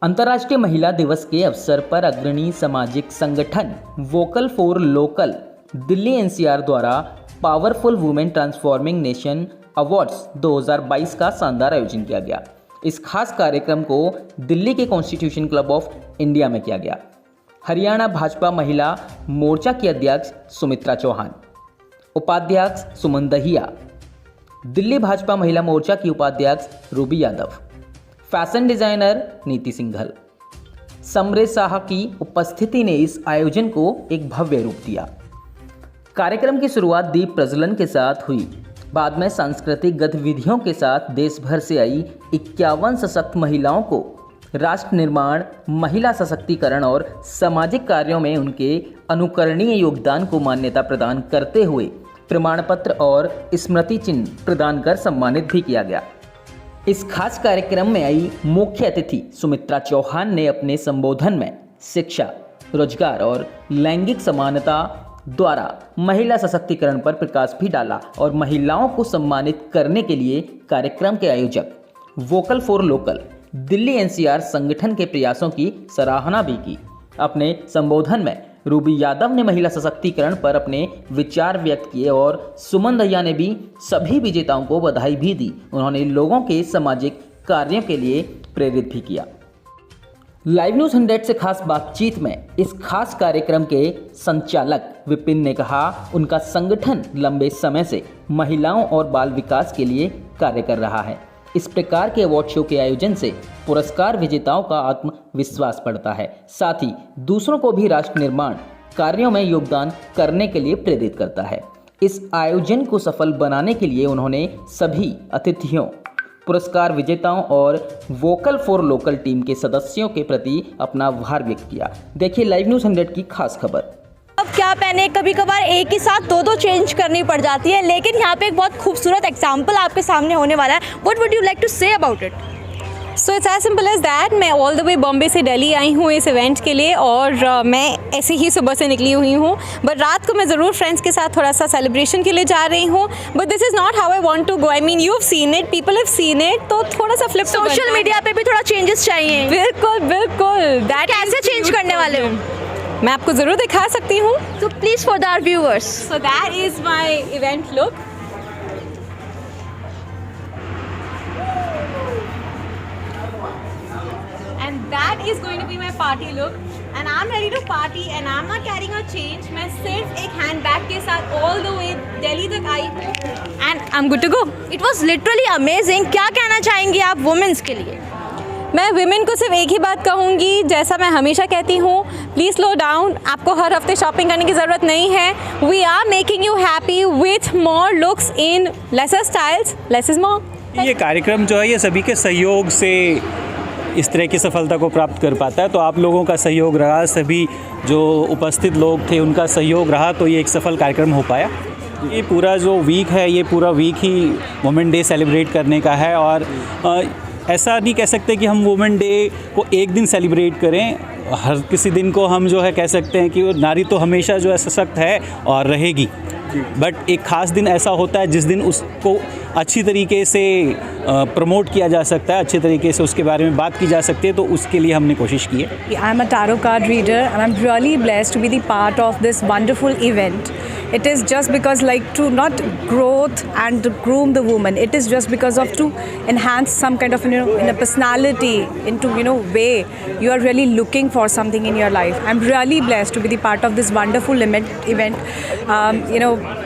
अंतर्राष्ट्रीय महिला दिवस के अवसर पर अग्रणी सामाजिक संगठन vocal for local Delhi NCR द्वारा powerful women transforming nation awards 2022 का शानदार आयोजन किया गया। इस खास कार्यक्रम को दिल्ली के कॉन्स्टिट्यूशन क्लब ऑफ इंडिया में किया गया। हरियाणा भाजपा महिला मोर्चा की अध्यक्ष सुमित्रा चौहान, उपाध्यक्ष सुमन दहिया, दिल्ली भाजपा महिला मोर्चा की उपाध्यक्ष रूबी यादव, फैशन डिजाइनर नीति सिंघल, समरेश शाह की उपस्थिति ने इस आयोजन को एक भव्य रूप दिया। कार्यक्रम की शुरुआत दीप प्रज्वलन के साथ हुई। बाद में सांस्कृतिक गतिविधियों के साथ देश भर से आई 51 सशक्त महिलाओं को राष्ट्र निर्माण, महिला सशक्तिकरण और सामाजिक कार्यों में उनके अनुकरणीय योगदान को मान्यता प्रदान करते हुए प्रमाण पत्र और स्मृति चिन्ह प्रदान कर सम्मानित भी किया गया। इस खास कार्यक्रम में आई मुख्य अतिथि सुमित्रा चौहान ने अपने संबोधन में शिक्षा, रोजगार और लैंगिक समानता द्वारा महिला सशक्तिकरण पर प्रकाश भी डाला और महिलाओं को सम्मानित करने के लिए कार्यक्रम के आयोजक vocal for local Delhi NCR संगठन के प्रयासों की सराहना भी की। अपने संबोधन में रूबी यादव ने महिला सशक्तिकरण पर अपने विचार व्यक्त किए और सुमन दहिया ने भी सभी विजेताओं को बधाई भी दी। उन्होंने लोगों के सामाजिक कार्यों के लिए प्रेरित भी किया। लाइव न्यूज़ 100 से खास बातचीत में इस खास कार्यक्रम के संचालक विपिन ने कहा, उनका संगठन लंबे समय से महिलाओं और बाल विकास के लिए कार्य कर रहा है। इस प्रकार के अवार्ड शो के आयोजन से पुरस्कार विजेताओं का आत्मविश्वास बढ़ता है, साथ ही दूसरों को भी राष्ट्र निर्माण कार्यों में योगदान करने के लिए प्रेरित करता है। इस आयोजन को सफल बनाने के लिए उन्होंने सभी अतिथियों, पुरस्कार विजेताओं और वोकल फॉर लोकल टीम के सदस्यों के प्रति अपना आभार व्यक्त किया। देखिए लाइव न्यूज़ 100 की खास खबर। अब क्या पहने, कभी कभार एक ही साथ दो चेंज करनी पड़ जाती है, लेकिन यहाँ पे एक बहुत खूबसूरत एग्जाम्पल आपके सामने होने वाला है। What would you like to say about it? So it's as simple as that. मैं ऑल द वे बॉम्बे से दिल्ली आई हूँ इस इवेंट के लिए और मैं ऐसे ही सुबह से निकली हुई हूँ, बट रात को मैं ज़रूर फ्रेंड्स के साथ थोड़ा सा सेलिब्रेशन के लिए जा रही हूँ। But this is not how I want to go. I mean you have seen it, people have seen it, तो थोड़ा सा फ्लिप सोशल मीडिया पे भी थोड़ा चेंजेस चाहिए। बिल्कुल बिल्कुल। दैट कैसे चेंज करने वाले हो? मैं आपको ज़रूर दिखा सकती हूँ। So please for our viewers. So that is my event look. And that is going to be my party look. And I'm ready to party and I'm not carrying a change. मैं सिर्फ एक handbag के साथ all the way Delhi तक आई हूँ and I'm good to go. It was literally amazing. क्या कहना चाहेंगी आप वुमेन्स के लिए? मैं विमेन को सिर्फ एक ही बात कहूँगी, जैसा मैं हमेशा कहती हूँ, प्लीज़ स्लो डाउन। आपको हर हफ्ते शॉपिंग करने की ज़रूरत नहीं है। We are making you happy with more looks in lesser styles. Less is more. ये कार्यक्रम जो है ये सभी के सहयोग से इस तरह की सफलता को प्राप्त कर पाता है। तो आप लोगों का सहयोग रहा, सभी जो उपस्थित लोग थे उनका सहयोग रहा, तो ये एक सफल कार्यक्रम हो पाया। ये पूरा जो वीक है, ये पूरा वीक ही वुमेन डे सेलिब्रेट करने का है और ऐसा नहीं कह सकते कि हम वुमेन डे को एक दिन सेलिब्रेट करें। हर किसी दिन को हम जो है कह सकते हैं कि वो नारी तो हमेशा जो है सशक्त है और रहेगी, बट एक ख़ास दिन ऐसा होता है जिस दिन उसको अच्छी तरीके से प्रमोट किया जा सकता है, अच्छे तरीके से उसके बारे में बात की जा सकती है, तो उसके लिए हमने कोशिश की है। आई am a tarot card reader and I'm really blessed to be the part of this wonderful event. It is just because like to not growth and to groom the woman. It is just because of to enhance some kind of in a personality, into way you are really looking for something in your life. I'm really blessed to be the part of this wonderful event.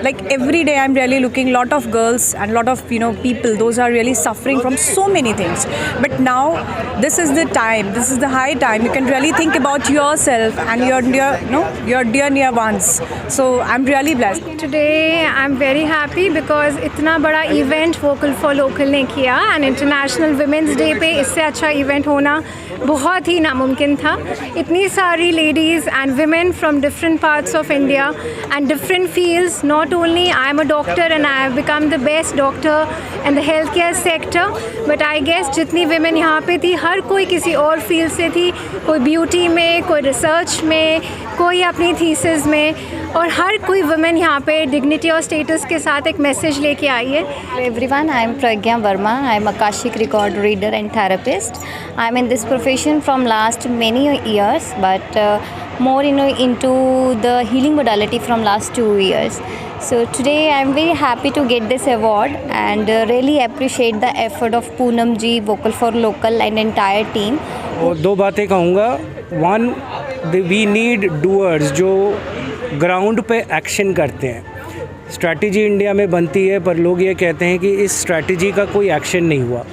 Like every day I'm really looking lot of girls and lot of people. Those are really suffering from so many things. But now this is the time. This is the high time. You can really think about yourself and your dear near ones. So I'm really blessed. Today I'm very happy because इतना बड़ा event vocal for local ने किया and international women's day पे इससे अच्छा event होना बहुत ही नामुमकिन था। इतनी सारी ladies and women from different parts of India and different fields. Not only I am a doctor and I have become the best doctor in the health care sector, but I guess जितनी women यहाँ पे थी हर कोई किसी और field से थी। कोई ब्यूटी में, कोई रिसर्च में, कोई अपनी थीसिस में। और हर कोई वुमेन यहाँ पे डिग्निटी और स्टेटस के साथ एक मैसेज लेके आई है. Everyone, I am Pragya Verma. I am a Akashic record reader and therapist. I am in this profession from last many years, but more into the healing modality from last 2 years. So today I am very happy to get this award and really appreciate the effort of Poonam ji, Vocal for Local and entire team. और 2 बातें कहूँगा. One, we need doors जो ground पे action करते हैं. Strategy India में बनती है पर लोग ये कहते हैं कि इस स्ट्रैटेजी का कोई एक्शन नहीं हुआ.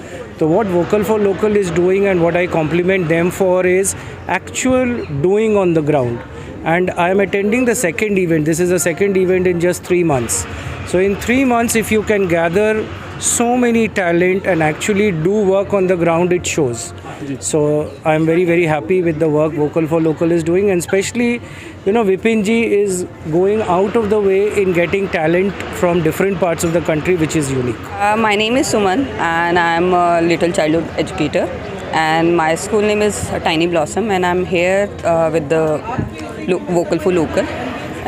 तो what vocal for local is doing and what I compliment them for is actual doing on the ground. And I am attending the second event. This is the second event in just 3 months. So in 3 months, if you can gather so many talent and actually do work on the ground, it shows. So I am very, very happy with the work Vocal for Local is doing, and especially, Vipin ji is going out of the way in getting talent from different parts of the country, which is unique. My name is Suman and I am a little childhood educator, and my school name is Tiny Blossom, and I'm here with the Vocal for Local,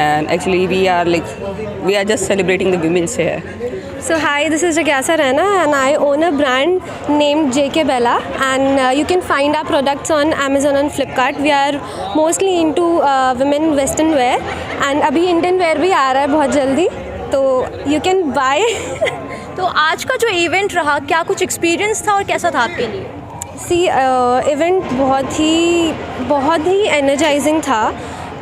and actually we are just celebrating the women's here. So hi, this is Jagyasa Raina and I own a brand named JK Bella, and you can find our products on Amazon and Flipkart. We are mostly into women western wear, and अभी Indian wear भी आ रहा है बहुत जल्दी, तो you can buy. तो आज का जो इवेंट रहा, क्या कुछ एक्सपीरियंस था और कैसा था आपके लिए? इवेंट बहुत ही एनर्जाइजिंग था.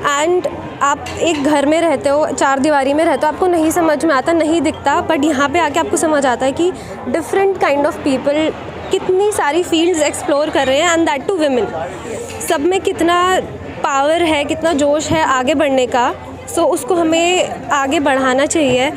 एंड आप एक घर में रहते हो, 4 दीवारी में रहते हो, आपको नहीं समझ में आता, नहीं दिखता, बट यहाँ पे आके आपको समझ आता है कि डिफरेंट काइंड ऑफ पीपल कितनी सारी फील्ड्स एक्सप्लोर कर रहे हैं, एंड दैट टू विमेन. सब में कितना पावर है, कितना जोश है आगे बढ़ने का. सो उसको हमें आगे बढ़ाना चाहिए.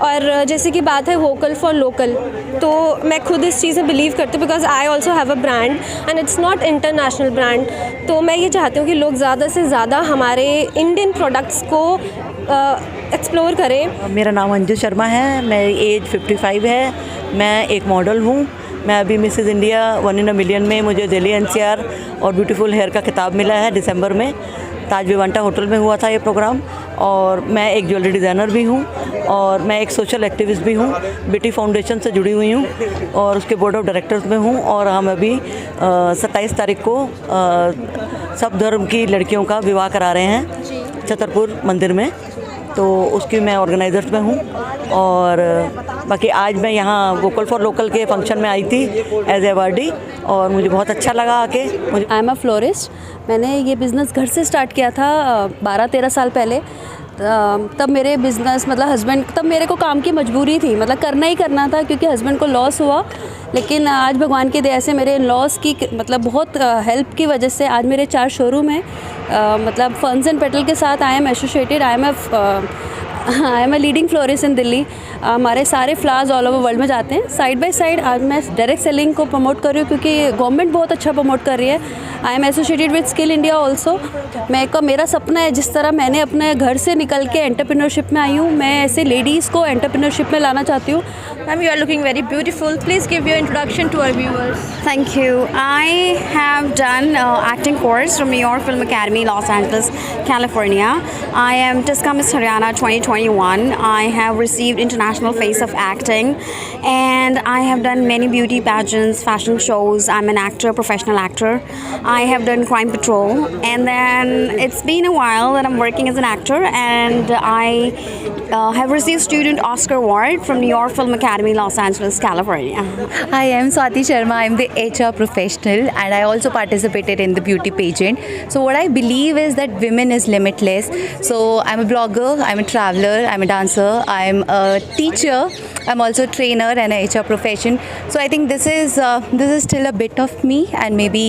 और जैसे कि बात है वोकल फॉर लोकल, तो मैं खुद इस चीज़ में बिलीव करती हूँ, because I also have a brand and it's not international brand. तो मैं ये चाहती हूँ कि लोग ज़्यादा से ज़्यादा हमारे इंडियन प्रोडक्ट्स को एक्सप्लोर करें. मेरा नाम अंजू शर्मा है. मेरी एज 55 है. मैं एक मॉडल हूँ. मैं अभी Mrs India 1 in a million में मुझे दिल्ली NCR और ब्यूटीफुल हेयर का खिताब मिला है दिसंबर में. ताज विवांटा होटल में हुआ था ये प्रोग्राम. और मैं एक ज्वेलरी डिज़ाइनर भी हूँ, और मैं एक सोशल एक्टिविस्ट भी हूँ. बेटी फाउंडेशन से जुड़ी हुई हूँ और उसके बोर्ड ऑफ डायरेक्टर्स में हूँ. और हम अभी 27 तारीख को सब धर्म की लड़कियों का विवाह करा रहे हैं छतरपुर मंदिर में, तो उसकी मैं ऑर्गेनाइजर्स में हूँ. और बाकी आज मैं यहाँ वोकल फॉर लोकल के फंक्शन में आई थी एज अवार्डी, और मुझे बहुत अच्छा लगा आके. आई एम अ फ्लोरिस्ट. मैंने ये बिज़नेस घर से स्टार्ट किया था 12-13 साल पहले. तब मेरे बिज़नेस हस्बैंड, तब मेरे को काम की मजबूरी थी, करना ही करना था क्योंकि हस्बैंड को लॉस हुआ. लेकिन आज भगवान की दया से मेरे लॉस की बहुत हेल्प की वजह से आज मेरे 4 शोरूम हैं. फर्न्स एंड पेटल के साथ I am associated. I am a leading florist in Delhi. हमारे सारे फ्लावर्स ऑल ओवर वर्ल्ड में जाते हैं. साइड बाय साइड आज मैं डायरेक्ट सेलिंग को प्रमोट कर रही हूँ क्योंकि गवर्नमेंट बहुत अच्छा प्रमोट कर रही है. आई am associated with skill India also. मेरा सपना है, जिस तरह मैंने अपने घर से निकल के एंटरप्रेन्योरशिप में आई हूँ, मैं ऐसे लेडीज़ को एंटरप्रेन्योरशिप में लाना चाहती हूँ. Ma'am, you are looking very beautiful. Please give your introduction to our viewers. Thank you. I have done acting course from New York Film Academy, Los Angeles, California. I am Tisca Miss Haryana 2021. I have received International Face of Acting, and I have done many beauty pageants, fashion shows. I'm an actor, professional actor. I have done Crime Patrol, and then it's been a while that I'm working as an actor, and I have received Student Oscar Award from New York Film Academy, Los Angeles, California. I am Swati Sharma. I'm the HR professional, and I also participated in the beauty pageant. So what I believe is that women is limitless. So I'm a blogger, I'm a traveler, I'm a dancer, I'm a teacher, I'm also a trainer and a HR profession. So I think this is still a bit of me, and maybe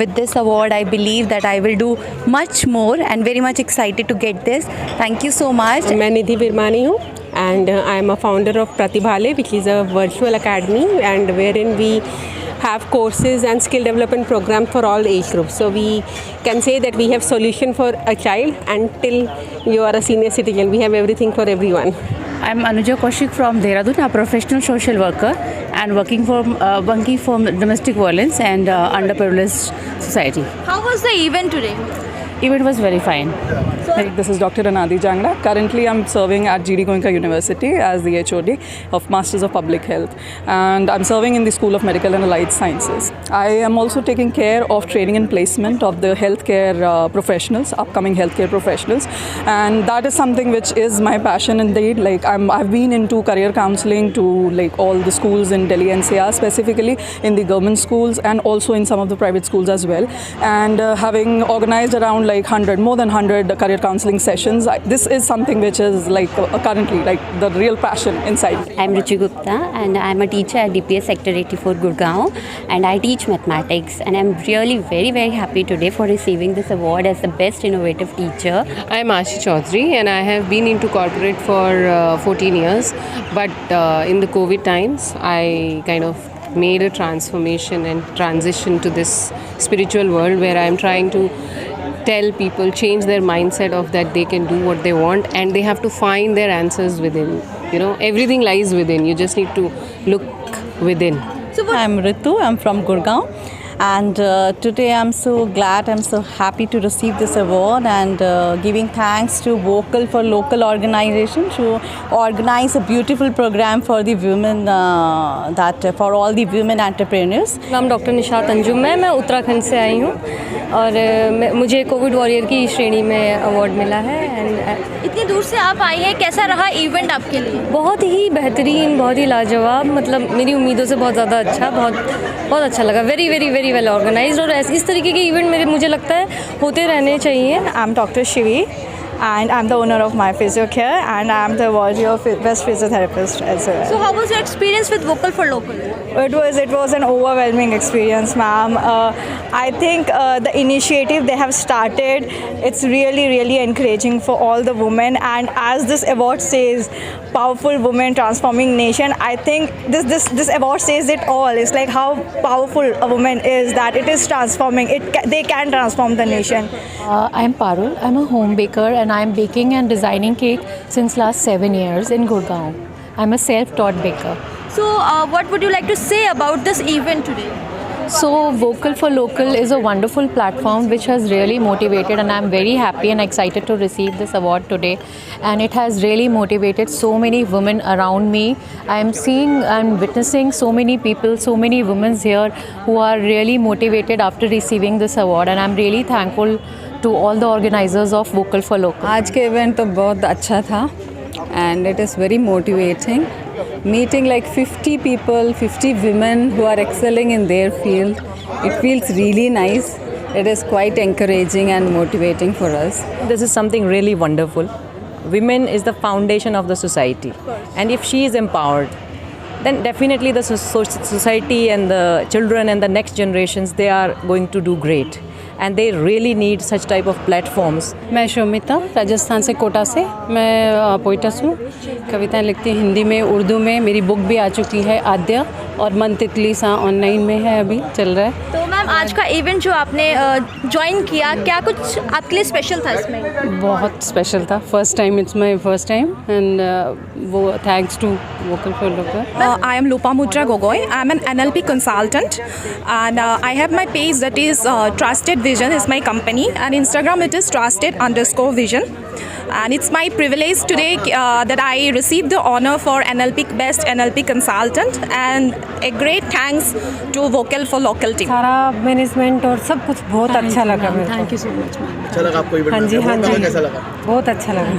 with this award I believe that I will do much more, and very much excited to get this. Thank you so much. मैं निधि बिरमानी हूँ, and I am a founder of Pratibhale, which is a virtual academy, and wherein we have courses and skill development programs for all age groups. So we can say that we have solution for a child until you are a senior citizen. We have everything for everyone. I'm Anuja Kaushik from Dehradun, a professional social worker and working for domestic violence and underprivileged society. How was the event today? event was very fine. This is Dr. Anadi Jangla. Currently, I'm serving at GD Goenka University as the HOD of Masters of Public Health, and I'm serving in the School of Medical and Allied Sciences. I am also taking care of training and placement of the healthcare professionals, upcoming healthcare professionals, and that is something which is my passion indeed. Like I've been into career counseling to like all the schools in Delhi NCR, specifically in the government schools and also in some of the private schools as well. And having organized around like more than 100 career counseling sessions, this is something which is like currently like the real passion inside. I'm Ruchi Gupta and I'm a teacher at DPS Sector 84 Gurgaon, and I teach mathematics, and I'm really very happy today for receiving this award as the best innovative teacher. I'm Ashi Chaudhary and I have been into corporate for 14 years, but in the COVID times I kind of made a transformation and transition to this spiritual world where I'm trying to tell people, change their mindset of that they can do what they want and they have to find their answers within. You know, everything lies within. You just need to look within. So I'm Ritu, I'm from Gurgaon, and today I'm so glad, I'm so happy to receive this award, and giving thanks to Vocal for Local organization to organize a beautiful program for the women, for all the women entrepreneurs. नाम doctor Nishat Anjum है, मैं उत्तराखंड से आई हूँ और मुझे Covid warrior की श्रेणी में अवार्ड मिला है। इतनी दूर से आप आई हैं, कैसा रहा इवेंट आपके लिए? बहुत ही बेहतरीन, बहुत ही लाजवाब, मतलब मेरी उम्मीदों से बहुत ज़्यादा अच्छा, बहुत अच्छा लगा। वेरी वेल ऑर्गेनाइज्ड, और इस तरीके के इवेंट मुझे लगता है होते रहने चाहिए। I am doctor Shivi and I'm the owner of My Physio Care, and I'm the award of Best Physiotherapist as well. So how was your experience with Vocal for Local? It was an overwhelming experience, ma'am. I think the initiative they have started, it's really encouraging for all the women, and as this award says, powerful women transforming nation, I think this award says it all. It's like how powerful a woman is, that it is transforming, they can transform the nation. I'm Parul, I'm a home baker and I'm baking and designing cake since last 7 years in Gurgaon. I'm a self-taught baker. So what would you like to say about this event today? So Vocal for Local is a wonderful platform which has really motivated, and I'm very happy and excited to receive this award today, and it has really motivated so many women around me. I'm witnessing so many people, so many women here who are really motivated after receiving this award, and I'm really thankful to all the organizers of Vocal for Local. आज के event तो बहुत अच्छा था and it is very motivating. Meeting like 50 people, 50 women who are excelling in their field, it feels really nice. It is quite encouraging and motivating for us. This is something really wonderful. Women is the foundation of the society, and if she is empowered, then definitely the society and the children and the next generations, they are going to do great. And they really need such type of platforms. मैं शोमिता, राजस्थान से, कोटा से। मैं poet's हूँ, कविताएं लिखती हूँ हिंदी में, उर्दू में। मेरी बुक भी आ चुकी है, आद्य, और मन तितली सा ऑनलाइन में है, अभी चल रहा है। तो मैम आज का इवेंट जो आपने ज्वाइन किया, क्या कुछ आपके लिए स्पेशल था इसमें? बहुत स्पेशल था, first time, it's my first time, and वो thanks to vocal for local. I am Lopamutra Gogoi. I am an NLP consultant, and I have my page that is Trusted Vision is my company, and Instagram it is trusted_vision. And it's my privilege today that I received the honor for Best NLP Consultant, and a great thanks to Vocal for Local team. सारा management और सब कुछ बहुत अच्छा लगा। Thank you so much. अच्छा लगा आपको इवेंट? हाँ जी, कैसा लगा? बहुत अच्छा लगा।